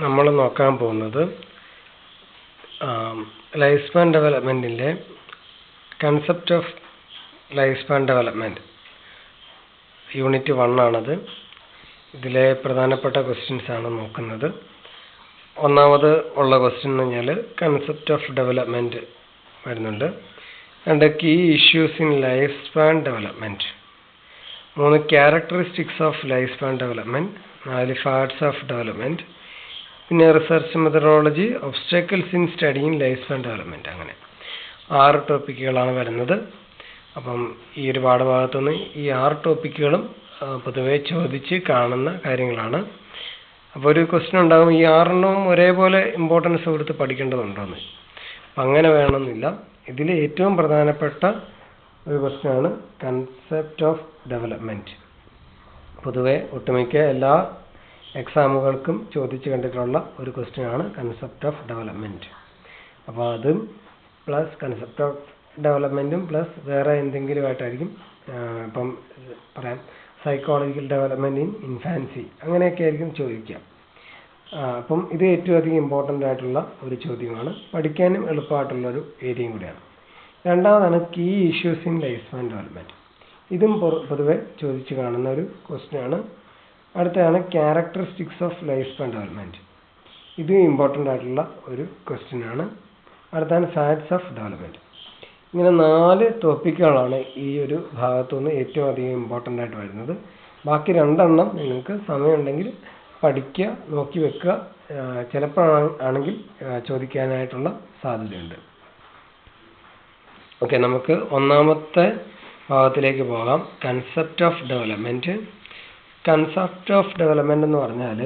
നമ്മൾ നോക്കാൻ പോകുന്നത് ലൈഫ് സ്പാൻ ഡെവലപ്മെൻറ്റിൻ്റെ concept of life span development unit 1 ആണത്. ഇതിലെ പ്രധാനപ്പെട്ട ക്വസ്റ്റ്യൻസ് ആണ് നോക്കുന്നത്. ഒന്നാമത് ഉള്ള ക്വസ്റ്റ്യൻ എന്ന് പറഞ്ഞാൽ കൺസെപ്റ്റ് ഓഫ് ഡെവലപ്മെൻറ്റ് വരുന്നുണ്ട്. 2 key issues in life span development, 3 characteristics of life span development, 4 facts of development, പിന്നെ research methodology, obstacles in studying life span development. അങ്ങനെ 6 ടോപ്പിക്കുകളാണ് വരുന്നത്. അപ്പം ഈ ഒരു പാഠഭാഗത്തുനിന്ന് ഈ 6 ടോപ്പിക്കുകളും പൊതുവെ ചോദിച്ച് കാണുന്ന കാര്യങ്ങളാണ്. അപ്പോൾ ഒരു ക്വസ്റ്റ്യൻ ഉണ്ടാകും, ഈ 6 ഒരേപോലെ ഇമ്പോർട്ടൻസ് കൊടുത്ത് പഠിക്കേണ്ടതുണ്ടോയെന്ന്. അപ്പം അങ്ങനെ വേണമെന്നില്ല. ഇതിൽ ഏറ്റവും പ്രധാനപ്പെട്ട ഒരു ക്വസ്റ്റ്യനാണ് കൺസെപ്റ്റ് ഓഫ് ഡെവലപ്മെൻറ്റ്. പൊതുവെ ഒട്ടുമിക്ക എല്ലാ എക്സാമുകൾക്കും ചോദിച്ച് കണ്ടിട്ടുള്ള ഒരു ക്വസ്റ്റ്യനാണ് കൺസെപ്റ്റ് ഓഫ് ഡെവലപ്മെൻറ്റ്. അപ്പോൾ അതും പ്ലസ് കൺസെപ്റ്റ് ഓഫ് ഡെവലപ്മെൻറ്റും പ്ലസ് വേറെ എന്തെങ്കിലുമായിട്ടായിരിക്കും. ഇപ്പം പറയാം സൈക്കോളജിക്കൽ ഡെവലപ്മെൻറ്റ് ഇൻ ഇൻഫാൻസി, അങ്ങനെയൊക്കെ ആയിരിക്കും ചോദിക്കാം. അപ്പം ഇത് ഏറ്റവും അധികം ഇമ്പോർട്ടൻ്റ് ആയിട്ടുള്ള ഒരു ചോദ്യമാണ്, പഠിക്കാനും എളുപ്പമായിട്ടുള്ളൊരു ഏരിയയും കൂടിയാണ്. രണ്ടാമതാണ് key issues in life span development. ഇതും പൊതുവെ ചോദിച്ച് കാണുന്ന ഒരു ക്വസ്റ്റ്യനാണ്. അടുത്തതാണ് characteristics of life span development. ഇതും ഇമ്പോർട്ടൻ്റ് ആയിട്ടുള്ള ഒരു ക്വസ്റ്റ്യനാണ്. അടുത്താണ് ഫാക്ട്സ് ഓഫ് ഡെവലപ്മെൻറ്റ്. ഇങ്ങനെ 4 ടോപ്പിക്കുകളാണ് ഈ ഒരു ഭാഗത്തുനിന്ന് ഏറ്റവും അധികം ഇമ്പോർട്ടൻ്റ് ആയിട്ട് വരുന്നത്. ബാക്കി 2 നിങ്ങൾക്ക് സമയമുണ്ടെങ്കിൽ പഠിക്കുക, നോക്കി വെക്കുക. ചിലപ്പോഴാണെങ്കിൽ ചോദിക്കാനായിട്ടുള്ള സാധ്യതയുണ്ട്. ഓക്കെ, നമുക്ക് ഒന്നാമത്തെ ഭാഗത്തിലേക്ക് പോകാം. Concept of development. Concept of development എന്ന് പറഞ്ഞാൽ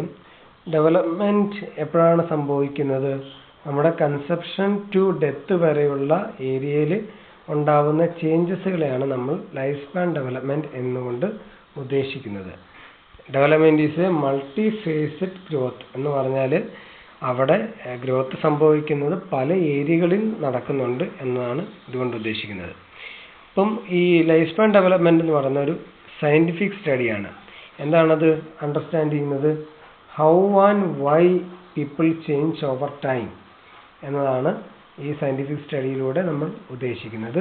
ഡെവലപ്മെൻറ്റ് എപ്പോഴാണ് സംഭവിക്കുന്നത്? നമ്മുടെ കൺസെപ്ഷൻ ടു ഡെത്ത് വരെയുള്ള ഏരിയയിൽ ഉണ്ടാവുന്ന ചേഞ്ചസുകളെയാണ് നമ്മൾ ലൈഫ് സ്പാൻ ഡെവലപ്മെൻറ്റ് എന്നുകൊണ്ട് ഉദ്ദേശിക്കുന്നത്. Development is A multi faceted growth എന്ന് പറഞ്ഞാൽ അവിടെ ഗ്രോത്ത് സംഭവിക്കുന്നത് പല ഏരിയകളിൽ നടക്കുന്നുണ്ട് എന്നാണ് ഇതുകൊണ്ട് ഉദ്ദേശിക്കുന്നത്. ഇപ്പം ഈ ലൈഫ് സ്പാൻ ഡെവലപ്മെൻറ്റ് എന്ന് പറയുന്ന ഒരു സയൻറ്റിഫിക് സ്റ്റഡിയാണ്. എന്താണത് അണ്ടർസ്റ്റാൻഡ് ചെയ്യുന്നത്? How and why people change over time എന്നതാണ് ഈ സയൻറ്റിഫിക് സ്റ്റഡിയിലൂടെ നമ്മൾ ഉദ്ദേശിക്കുന്നത്.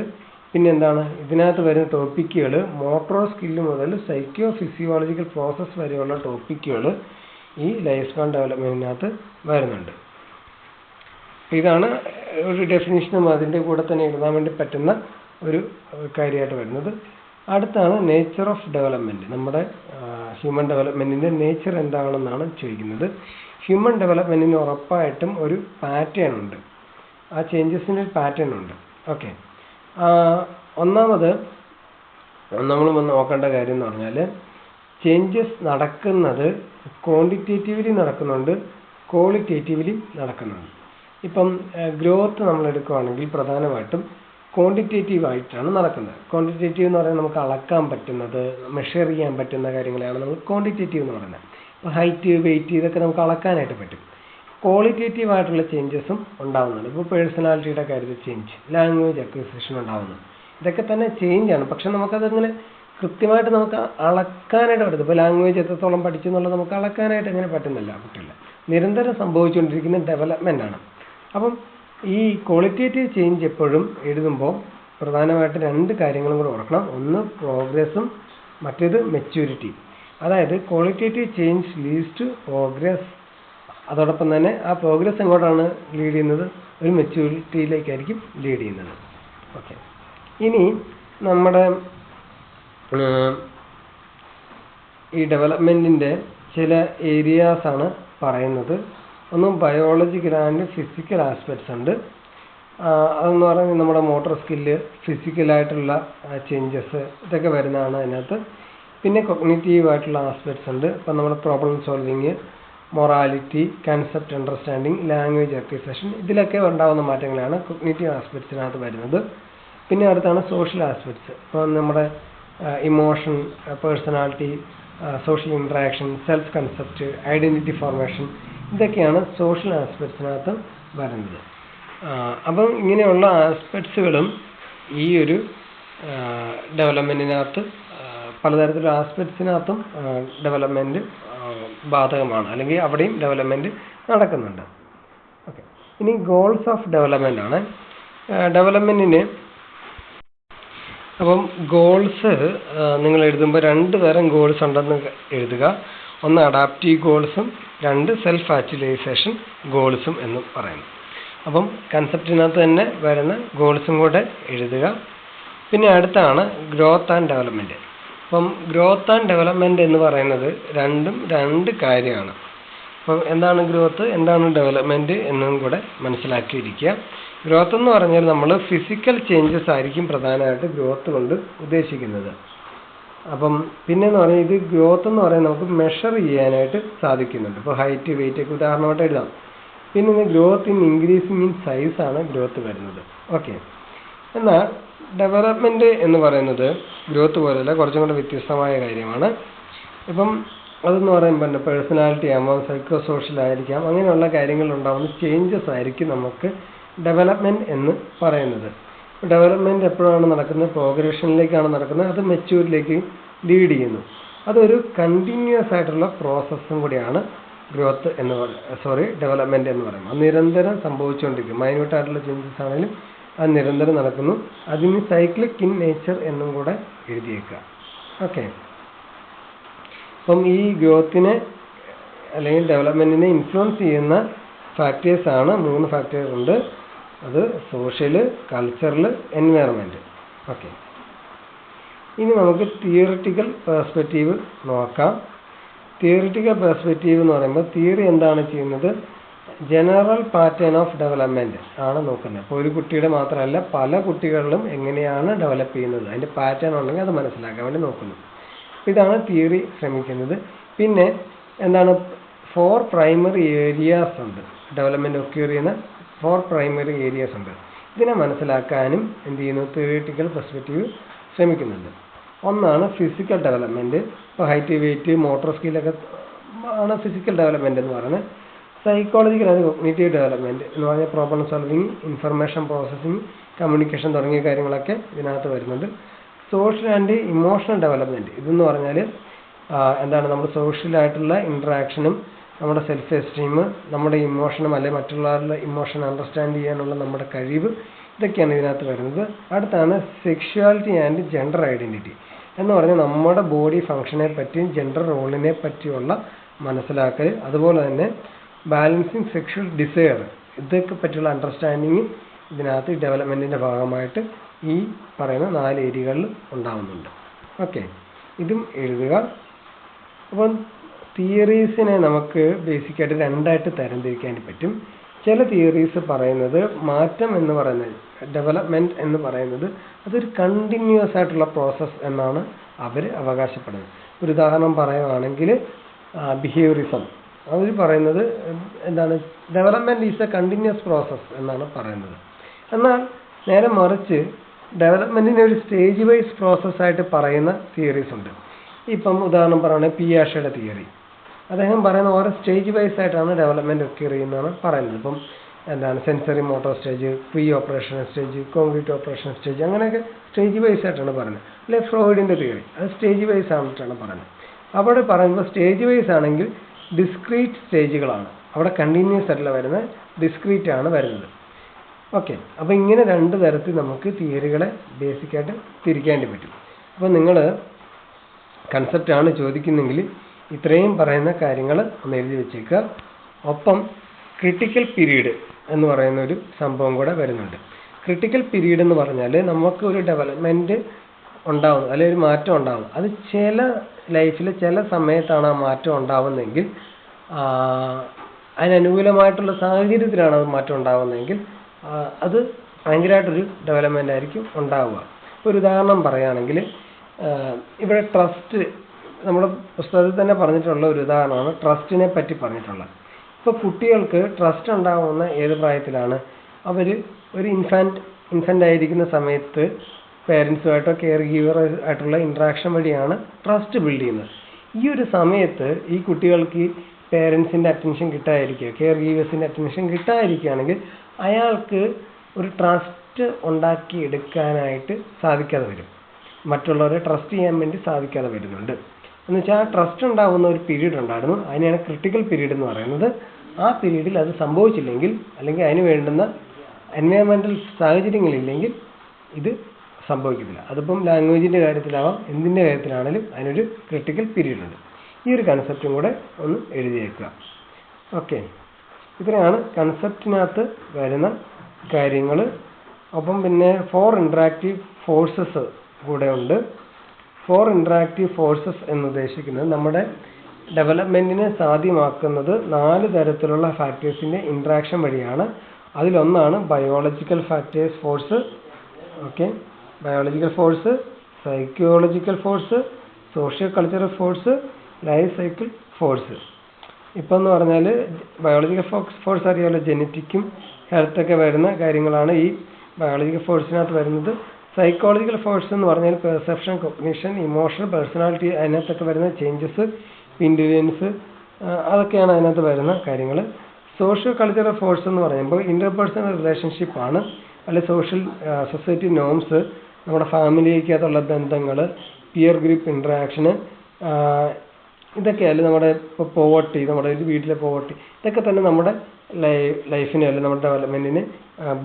പിന്നെന്താണ് ഇതിനകത്ത് വരുന്ന ടോപ്പിക്കുകൾ? മോട്ടോർ സ്കില്ല് മുതൽ സൈക്കോ ഫിസിയോളജിക്കൽ പ്രോസസ്സ് വരെയുള്ള ടോപ്പിക്കുകൾ ഈ ലൈഫ് സ്പാൻ ഡെവലപ്മെൻറ്റിനകത്ത് വരുന്നുണ്ട്. ഇതാണ് ഒരു ഡെഫിനിഷനും അതിൻ്റെ കൂടെ തന്നെ എഴുതാൻ വേണ്ടി പറ്റുന്ന ഒരു കാര്യമായിട്ട് വരുന്നത്. അടുത്താണ് നേച്ചർ ഓഫ് ഡെവലപ്മെൻറ്റ്. നമ്മുടെ ഹ്യൂമൻ ഡെവലപ്മെൻറ്റിൻ്റെ നേച്ചർ എന്താണെന്നാണ് ചോദിക്കുന്നത്. ഹ്യൂമൻ ഡെവലപ്മെൻറ്റിന് ഉറപ്പായിട്ടും ഒരു പാറ്റേൺ ഉണ്ട്, ആ ചേഞ്ചസിന് ഒരു പാറ്റേൺ ഉണ്ട്. ഓക്കെ, ഒന്നാമത് നമ്മൾ നോക്കേണ്ട കാര്യം എന്ന് പറഞ്ഞാൽ ചേഞ്ചസ് നടക്കുന്നത് ക്വാണ്ടിറ്റേറ്റീവ്ലി നടക്കുന്നുണ്ട്, ക്വാളിറ്റേറ്റീവ്ലി നടക്കുന്നുണ്ട്. ഇപ്പം ഗ്രോത്ത് നമ്മൾ എടുക്കുകയാണെങ്കിൽ പ്രധാനമായിട്ടും ക്വാണ്ടിറ്റേറ്റീവ് ആയിട്ടാണ് നടക്കുന്നത്. ക്വാണ്ടിറ്റേറ്റീവ് എന്ന് പറയുന്നത് നമുക്ക് അളക്കാൻ പറ്റുന്നത്, മെഷർ ചെയ്യാൻ പറ്റുന്ന കാര്യങ്ങളെയാണ് നമ്മൾ ക്വാണ്ടിറ്റേറ്റീവ് എന്ന് പറയുന്നത്. ഇപ്പോൾ ഹൈറ്റ്, വെയിറ്റ് ഇതൊക്കെ നമുക്ക് അളക്കാനായിട്ട് പറ്റും. ക്വാളിറ്റേറ്റീവ് ആയിട്ടുള്ള ചേഞ്ചസും ഉണ്ടാകുന്നുണ്ട്. ഇപ്പോൾ പേഴ്സണാലിറ്റിയുടെ കാര്യത്തിൽ ചേഞ്ച്, ലാംഗ്വേജ് അക്വിസിഷൻ ഉണ്ടാകുന്നു. ഇതൊക്കെ തന്നെ ചേഞ്ചാണ്. പക്ഷെ നമുക്കതങ്ങനെ കൃത്യമായിട്ട് നമുക്ക് അളക്കാനായിട്ട് പറ്റും. ഇപ്പോൾ ലാംഗ്വേജ് എത്രത്തോളം പഠിച്ചു എന്നുള്ളത് നമുക്ക് അളക്കാനായിട്ട് എങ്ങനെ പറ്റുന്നില്ല, പറ്റില്ല. നിരന്തരം സംഭവിച്ചുകൊണ്ടിരിക്കുന്ന ഡെവലപ്മെൻ്റ് ആണ്. അപ്പം ഈ ക്വാളിറ്റേറ്റീവ് ചേഞ്ച് എപ്പോഴും എഴുതുമ്പോൾ പ്രധാനമായിട്ട് 2 കാര്യങ്ങളും കൂടെ ഓർക്കണം. ഒന്ന് പ്രോഗ്രസ്സും മറ്റേത് മെച്യൂരിറ്റി. അതായത് qualitative change leads to progress. അതോടൊപ്പം തന്നെ ആ പ്രോഗ്രസ് എങ്ങോട്ടാണ് ലീഡ് ചെയ്യുന്നത്? ഒരു മെച്യൂരിറ്റിയിലേക്കായിരിക്കും ലീഡ് ചെയ്യുന്നത്. ഓക്കെ, ഇനി നമ്മുടെ ഈ ഡെവലപ്മെൻറ്റിൻ്റെ ചില ഏരിയാസാണ് പറയുന്നത്. ഒന്ന് ബയോളജിക്കൽ ആൻഡ് ഫിസിക്കൽ ആസ്പെക്ട്സ് ഉണ്ട്. അതെന്ന് പറയുന്നത് നമ്മുടെ മോട്ടോർ സ്കില്ല്, ഫിസിക്കലായിട്ടുള്ള ചേഞ്ചസ് ഇതൊക്കെ വരുന്നതാണ് അതിനകത്ത്. പിന്നെ കൊഗ്നിറ്റീവ് ആയിട്ടുള്ള ആസ്പെക്ട്സ് ഉണ്ട്. ഇപ്പം നമ്മുടെ problem solving, morality, concept understanding, language acquisition ഇതിലൊക്കെ ഉണ്ടാകുന്ന മാറ്റങ്ങളാണ് കൊഗ്നിറ്റീവ് ആസ്പെക്ട്സിനകത്ത് വരുന്നത്. പിന്നെ അടുത്താണ് സോഷ്യൽ ആസ്പെക്ട്സ്. ഇപ്പം നമ്മുടെ emotion, personality, social interaction, self concept, identity formation ഇതൊക്കെയാണ് സോഷ്യൽ ആസ്പെക്ട്സിനകത്ത് വരുന്നത്. അപ്പം ഇങ്ങനെയുള്ള ആസ്പെക്ട്സുകളും ഈ ഒരു ഡെവലപ്മെൻറ്റിനകത്ത് പലതരത്തിലുള്ള ആസ്പെക്ട്സിനകത്തും ഡെവലപ്മെൻറ്റ് ബാധകമാണ്, അല്ലെങ്കിൽ അവിടെയും ഡെവലപ്മെൻറ്റ് നടക്കുന്നുണ്ട്. ഓക്കെ, ഇനി ഗോൾസ് ഓഫ് ഡെവലപ്മെൻ്റ് ആണ്. ഡെവലപ്മെൻറ്റിന് അപ്പം ഗോൾസ് നിങ്ങൾ എഴുതുമ്പോൾ 2 തരം ഗോൾസ് ഉണ്ടെന്ന് എഴുതുക. ഒന്ന് അഡാപ്റ്റീവ് ഗോൾസും 2 സെൽഫ് ആക്ച്വലൈസേഷൻ ഗോൾസും എന്നും പറയുന്നു. അപ്പം കൺസെപ്റ്റിനകത്ത് തന്നെ വരുന്ന ഗോൾസും കൂടെ എഴുതുക. പിന്നെ അടുത്താണ് ഗ്രോത്ത് ആൻഡ് ഡെവലപ്മെൻറ്റ്. അപ്പം ഗ്രോത്ത് ആൻഡ് ഡെവലപ്മെൻറ്റ് എന്ന് പറയുന്നത് രണ്ടും 2 കാര്യമാണ്. അപ്പം എന്താണ് ഗ്രോത്ത്, എന്താണ് ഡെവലപ്മെൻറ്റ് എന്നും കൂടെ മനസ്സിലാക്കിയിരിക്കുക. ഗ്രോത്ത് എന്ന് പറഞ്ഞാൽ നമ്മൾ ഫിസിക്കൽ ചേഞ്ചസ് ആയിരിക്കും പ്രധാനമായിട്ട് ഗ്രോത്ത് കൊണ്ട് ഉദ്ദേശിക്കുന്നത്. അപ്പം പിന്നെന്ന് പറഞ്ഞാൽ ഇത് ഗ്രോത്ത് എന്ന് പറയുന്നത് നമുക്ക് മെഷർ ചെയ്യാനായിട്ട് സാധിക്കുന്നുണ്ട്. ഇപ്പോൾ ഹൈറ്റ്, വെയിറ്റ് ഒക്കെ ഉദാഹരണമായിട്ട് എഴുതാം. പിന്നെ growth in increasing in size ആണ് ഗ്രോത്ത് വരുന്നത്. ഓക്കെ, എന്നാൽ ഡെവലപ്മെൻറ്റ് എന്ന് പറയുന്നത് ഗ്രോത്ത് പോലെയല്ല, കുറച്ചും കൂടെ വ്യത്യസ്തമായ കാര്യമാണ്. ഇപ്പം അതെന്ന് പറയുമ്പോൾ പേഴ്സണാലിറ്റി ആവാം, സൈക്കോ സോഷ്യൽ ആയിരിക്കാം, അങ്ങനെയുള്ള കാര്യങ്ങളുണ്ടാകുന്ന ചേഞ്ചസ് ആയിരിക്കും നമുക്ക് ഡെവലപ്മെൻറ്റ് എന്ന് പറയുന്നത്. ഡെവലപ്മെൻറ്റ് എപ്പോഴാണ് നടക്കുന്നത്? പ്രോഗ്രഷനിലേക്കാണ് നടക്കുന്നത്. അത് മെച്യൂരിലേക്ക് ലീഡ് ചെയ്യുന്നു. അതൊരു കണ്ടിന്യൂസ് ആയിട്ടുള്ള പ്രോസസ്സും കൂടിയാണ് ഗ്രോത്ത് എന്ന് ഡെവലപ്മെൻറ്റ് എന്ന് പറയുന്നത്. അത് നിരന്തരം സംഭവിച്ചുകൊണ്ടിരിക്കും. മൈന്യൂട്ടായിട്ടുള്ള ചേഞ്ചസ് ആണെങ്കിലും അത് നിരന്തരം നടക്കുന്നു. അതിന് സൈക്ലിക് ഇൻ നേച്ചർ എന്നും കൂടെ എഴുതിയേക്കുക. ഓക്കെ, അപ്പം ഈ ഗ്രോത്തിനെ അല്ലെങ്കിൽ ഡെവലപ്മെൻറ്റിനെ ഇൻഫ്ലുവൻസ് ചെയ്യുന്ന ഫാക്ടേഴ്സാണ് 3 ഫാക്ടേഴ്സ് ഉണ്ട്. അത് സോഷ്യൽ, കൾച്ചറൽ, എൻവയറമെൻറ്റ്. ഓക്കെ, ഇനി നമുക്ക് തിയറിറ്റിക്കൽ പെർസ്പെക്റ്റീവ് നോക്കാം. തിയറിറ്റിക്കൽ പെർസ്പെക്റ്റീവ് എന്ന് പറയുമ്പോൾ തിയറി എന്താണ് ചെയ്യുന്നത്? ജനറൽ പാറ്റേൺ ഓഫ് ഡെവലപ്മെൻറ്റ് ആണ് നോക്കുന്നത്. അപ്പോൾ ഒരു കുട്ടിയുടെ മാത്രമല്ല, പല കുട്ടികളിലും എങ്ങനെയാണ് ഡെവലപ്പ് ചെയ്യുന്നത്, അതിൻ്റെ പാറ്റേൺ ഉണ്ടെങ്കിൽ അത് മനസ്സിലാക്കാൻ വേണ്ടി നോക്കുന്നു. ഇതാണ് തിയറി ശ്രമിക്കുന്നത്. പിന്നെ എന്താണ്? 4 പ്രൈമറി ഏരിയാസ് ഉണ്ട്. ഡെവലപ്മെൻറ്റ് ഒക്യൂർ ചെയ്യുന്ന 4 പ്രൈമറി ഏരിയാസ് ഉണ്ട്. ഇതിനെ മനസ്സിലാക്കാനും എന്ത് ചെയ്യുന്നു? തിയറിറ്റിക്കൽ പെർസ്പെക്റ്റീവ് ശ്രമിക്കുന്നുണ്ട്. ഒന്നാണ് ഫിസിക്കൽ ഡെവലപ്മെൻറ്റ്. ഇപ്പോൾ ഹൈറ്റ്, വെയിറ്റ്, മോട്ടോർ സ്കില്ലൊക്കെ ആണ് ഫിസിക്കൽ ഡെവലപ്മെൻറ്റ് എന്ന് പറയുന്നത്. സൈക്കോളജിക്കൽ ആൻഡ് കോഗ്നിറ്റീവ് ഡെവലപ്മെൻറ്റ് എന്ന് പറഞ്ഞാൽ problem solving, information processing, communication തുടങ്ങിയ കാര്യങ്ങളൊക്കെ ഇതിനകത്ത് വരുന്നുണ്ട്. സോഷ്യൽ ആൻഡ് ഇമോഷണൽ ഡെവലപ്മെൻറ്റ് ഇതെന്ന് പറഞ്ഞാൽ എന്താണ്? നമ്മുടെ സോഷ്യലായിട്ടുള്ള ഇൻട്രാക്ഷനും നമ്മുടെ സെൽഫ് എസ്റ്റീം, നമ്മുടെ ഇമോഷനും അല്ലെങ്കിൽ മറ്റുള്ളവരുടെ ഇമോഷൻ അണ്ടർസ്റ്റാൻഡ് ചെയ്യാനുള്ള നമ്മുടെ കഴിവ്, ഇതൊക്കെയാണ് ഇതിനകത്ത് വരുന്നത്. അടുത്താണ് സെക്ഷുവാലിറ്റി ആൻഡ് ജെൻഡർ ഐഡൻറ്റിറ്റി എന്ന് പറഞ്ഞാൽ നമ്മുടെ ബോഡി ഫങ്ഷനെ പറ്റിയും ജെൻഡർ റോളിനെ പറ്റിയുള്ള മനസ്സിലാക്കൽ, അതുപോലെ തന്നെ ബാലൻസിങ് സെക്ഷൽ ഡിസയർ, ഇതൊക്കെ പറ്റിയുള്ള അണ്ടർസ്റ്റാൻഡിങ് ഇതിനകത്ത് ഡെവലപ്മെൻറ്റിൻ്റെ ഭാഗമായിട്ട് ഈ പറയുന്ന 4 ഏരിയകളിൽ ഉണ്ടാകുന്നുണ്ട്. ഓക്കെ, ഇതും എഴുതുക. അപ്പം തിയറീസിനെ നമുക്ക് ബേസിക്കായിട്ട് 2ആയിട്ട് തരംതിരിക്കാൻ പറ്റും. ചില തിയറീസ് പറയുന്നത് മാറ്റം എന്ന് പറയുന്നത്, ഡെവലപ്മെൻറ്റ് എന്ന് പറയുന്നത് അതൊരു കണ്ടിന്യൂസ് ആയിട്ടുള്ള പ്രോസസ്സ് എന്നാണ് അവർ അവകാശപ്പെടുന്നത്. ഒരു ഉദാഹരണം പറയുകയാണെങ്കിൽ ബിഹേവിയറിസം, അവർ പറയുന്നത് എന്താണ്? Development is A continuous process എന്നാണ് പറയുന്നത്. എന്നാൽ നേരെ മറിച്ച് ഡെവലപ്മെൻറ്റിനെ ഒരു സ്റ്റേജ് വൈസ് പ്രോസസ്സായിട്ട് പറയുന്ന തിയറീസ് ഉണ്ട്. ഇപ്പം ഉദാഹരണം പറയുകയാണെങ്കിൽ പിയാഷയുടെ തിയറി, അദ്ദേഹം പറയുന്ന ഓരോ സ്റ്റേജ് വൈസ് ആയിട്ടാണ് ഡെവലപ്മെൻറ്റ് ഒക്യൂർ ചെയ്യുന്നതാണ് പറയുന്നത്. ഇപ്പം എന്താണ്? Sensory motor stage, pre operation stage, concrete operation stage, അങ്ങനെയൊക്കെ സ്റ്റേജ് വൈസ് ആയിട്ടാണ് പറയുന്നത്. അല്ലെങ്കിൽ ഫ്രോയിഡിൻ്റെ തിയറി, അത് സ്റ്റേജ് വൈസ് ആയിട്ടാണ് പറയുന്നത്. അവിടെ പറയുമ്പോൾ സ്റ്റേജ് വൈസ് ആണെങ്കിൽ ഡിസ്ക്രീറ്റ് സ്റ്റേജുകളാണ്, അവിടെ കണ്ടിന്യൂസ് ആയിട്ടുള്ള വരുന്നത്, ഡിസ്ക്രീറ്റ് ആണ് വരുന്നത്. ഓക്കെ, അപ്പോൾ ഇങ്ങനെ 2 തരത്തിൽ നമുക്ക് തിയറികളെ ബേസിക്കായിട്ട് തിരിക്കേണ്ടി പറ്റും. അപ്പോൾ നിങ്ങൾ കൺസെപ്റ്റാണ് ചോദിക്കുന്നെങ്കിൽ ഇത്രയും പറയുന്ന കാര്യങ്ങൾ ഒന്ന് എഴുതി വെച്ചേക്കുക. ഒപ്പം ക്രിട്ടിക്കൽ പീരീഡ് എന്ന് പറയുന്ന ഒരു സംഭവം കൂടെ വരുന്നുണ്ട്. ക്രിട്ടിക്കൽ പീരീഡ് എന്ന് പറഞ്ഞാൽ നമുക്ക് ഒരു ഡെവലപ്മെൻറ്റ് ഉണ്ടാവുന്നത്, അല്ലെങ്കിൽ ഒരു മാറ്റം ഉണ്ടാവുന്നത്, അത് ചില ലൈഫിൽ ചില സമയത്താണ് ആ മാറ്റം ഉണ്ടാവുന്നതെങ്കിൽ, അതിനനുകൂലമായിട്ടുള്ള സാഹചര്യത്തിലാണ് അത് മാറ്റം ഉണ്ടാവുന്നതെങ്കിൽ അത് ഭയങ്കരമായിട്ടൊരു ഡെവലപ്മെൻ്റ് ആയിരിക്കും ഉണ്ടാവുക. ഒരു ഉദാഹരണം പറയുകയാണെങ്കിൽ ഇവിടെ ട്രസ്റ്റ്, നമ്മുടെ പുസ്തകത്തിൽ തന്നെ പറഞ്ഞിട്ടുള്ള ഒരു ഉദാഹരണമാണ് ട്രസ്റ്റിനെ പറ്റി പറഞ്ഞിട്ടുള്ളത്. ഇപ്പോൾ കുട്ടികൾക്ക് ട്രസ്റ്റ് ഉണ്ടാകുന്ന ഏത് പ്രായത്തിലാണ്? അവർ ഒരു ഇൻഫൻ്റ് ആയിരിക്കുന്ന സമയത്ത് പേരൻസുമായിട്ടോ കെയർ ഗീവർ ആയിട്ടുള്ള ഇൻട്രാക്ഷൻ വഴിയാണ് ട്രസ്റ്റ് ബിൽഡ് ചെയ്യുന്നത്. ഈ ഒരു സമയത്ത് ഈ കുട്ടികൾക്ക് പേരൻസിൻ്റെ അറ്റൻഷൻ കിട്ടാതിരിക്കുക, കെയർ ഗീവേഴ്സിൻ്റെ അറ്റൻഷൻ കിട്ടാതിരിക്കുകയാണെങ്കിൽ അയാൾക്ക് ഒരു ട്രസ്റ്റ് ഉണ്ടാക്കിയെടുക്കാനായിട്ട് സാധിക്കാതെ വരും, മറ്റുള്ളവരെ ട്രസ്റ്റ് ചെയ്യാൻ വേണ്ടി സാധിക്കാതെ വരുന്നുണ്ട്. എന്ന് വെച്ചാൽ ട്രസ്റ്റ് ഉണ്ടാകുന്ന ഒരു പീരീഡ് ഉണ്ടായിരുന്നു, അതിനെയാണ് ക്രിട്ടിക്കൽ പീരീഡ് എന്ന് പറയുന്നത്. ആ പീരീഡിൽ അത് സംഭവിച്ചില്ലെങ്കിൽ അല്ലെങ്കിൽ അതിന് വേണ്ടുന്ന എൻവയോൺമെൻറ്റൽ സാഹചര്യങ്ങളില്ലെങ്കിൽ ഇത് സംഭവിക്കത്തില്ല. അതിപ്പം ലാംഗ്വേജിൻ്റെ കാര്യത്തിലാവാം, എന്തിൻ്റെ കാര്യത്തിലാണെങ്കിലും അതിനൊരു ക്രിട്ടിക്കൽ പീരീഡ് ഉണ്ട്. ഈ ഒരു കൺസെപ്റ്റും കൂടെ ഒന്ന് എഴുതിയേക്കുക. ഓക്കെ, ഇത്രയാണ് കൺസെപ്റ്റിനകത്ത് വരുന്ന കാര്യങ്ങൾ. അപ്പം പിന്നെ 4 ഇൻട്രാക്റ്റീവ് ഫോഴ്സസ് കൂടെ ഉണ്ട്. 4 ഇൻട്രാക്റ്റീവ് ഫോഴ്സസ് എന്ന് ഉദ്ദേശിക്കുന്നത് നമ്മുടെ ഡെവലപ്മെൻറ്റിനെ സാധ്യമാക്കുന്നത് 4 തരത്തിലുള്ള ഫാക്ടേഴ്സിൻ്റെ ഇൻട്രാക്ഷൻ വഴിയാണ്. അതിലൊന്നാണ് biological factors force. Okay, biological force, psychological force, socio cultural force, life cycle force. ഇപ്പം എന്ന് പറഞ്ഞാൽ ബയോളജിക്കൽ ഫോഴ്സ് അറിയാമല്ലോ, ജനറ്റിക്കും ഹെൽത്തൊക്കെ വരുന്ന കാര്യങ്ങളാണ് ഈ ബയോളജിക്കൽ ഫോഴ്സിനകത്ത് വരുന്നത്. സൈക്കോളജിക്കൽ ഫോഴ്സ് എന്ന് പറഞ്ഞാൽ പെർസെപ്ഷൻ, കൊഗ്നിഷൻ, ഇമോഷൻ, പേഴ്സണാലിറ്റി, അതിനകത്തൊക്കെ വരുന്ന ചേഞ്ചസ്, ഇൻ്റലിജൻസ്, അതൊക്കെയാണ് അതിനകത്ത് വരുന്ന കാര്യങ്ങൾ. സോഷ്യോ കൾച്ചറൽ ഫോഴ്സ് എന്ന് പറയുമ്പോൾ ഇൻ്റർപേഴ്സണൽ റിലേഷൻഷിപ്പാണ്, അല്ലെങ്കിൽ സൊസൈറ്റി നോംസ്, നമ്മുടെ ഫാമിലിക്കകത്തുള്ള ബന്ധങ്ങൾ, പിയർ ഗ്രൂപ്പ് ഇൻട്രാക്ഷന്, ഇതൊക്കെയല്ല നമ്മുടെ ഇപ്പോൾ പോവർട്ടി, നമ്മുടെ വീട്ടിലെ പോവർട്ടി, ഇതൊക്കെ തന്നെ നമ്മുടെ ലൈഫിനെ അല്ലെങ്കിൽ നമ്മുടെ ഡെവലപ്മെൻറ്റിനെ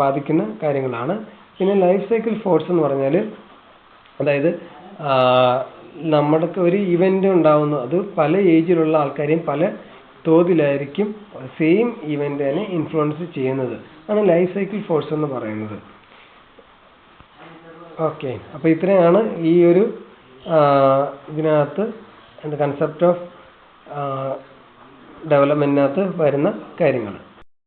ബാധിക്കുന്ന കാര്യങ്ങളാണ്. പിന്നെ ലൈഫ് സൈക്കിൾ ഫോഴ്സ് എന്ന് പറഞ്ഞാൽ അതായത് നമ്മൾക്ക് ഒരു ഇവൻ്റ് ഉണ്ടാകുന്നു, അത് പല ഏജിലുള്ള ആൾക്കാരെയും പല തോതിലായിരിക്കും സെയിം ഇവൻ്റ് തന്നെ ഇൻഫ്ലുവൻസ് ചെയ്യുന്നത്, ആണ് ലൈഫ് സൈക്കിൾ ഫോഴ്സ് എന്ന് പറയുന്നത്. ഓക്കെ, അപ്പോൾ ഇത്രയാണ് ഈ ഒരു ഇതിനകത്ത് കൺസെപ്റ്റ് ഓഫ് ഡെവലപ്മെൻറ്റിനകത്ത് വരുന്ന കാര്യങ്ങൾ.